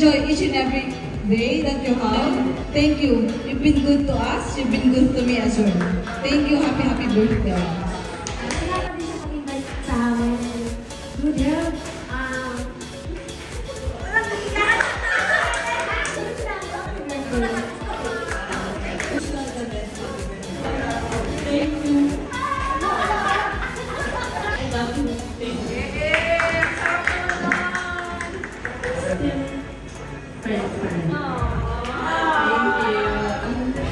enjoy each and every day that you have. Thank you. You've been good to us. You've been good to me as well. Thank you. Happy, happy birthday. Salamat din sa pag-invite sa amin. Good health. Thank you.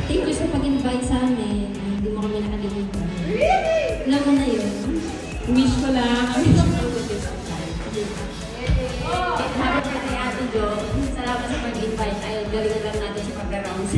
Thank you sa pag-invite sa amin. Hindi mo kami nakalimutan. Alam mo na yun. Wish ko lang. Happy birthday, Ate Jo. Salamat sa pag-invite. Ayun, galingan lang natin sa pag-rounds.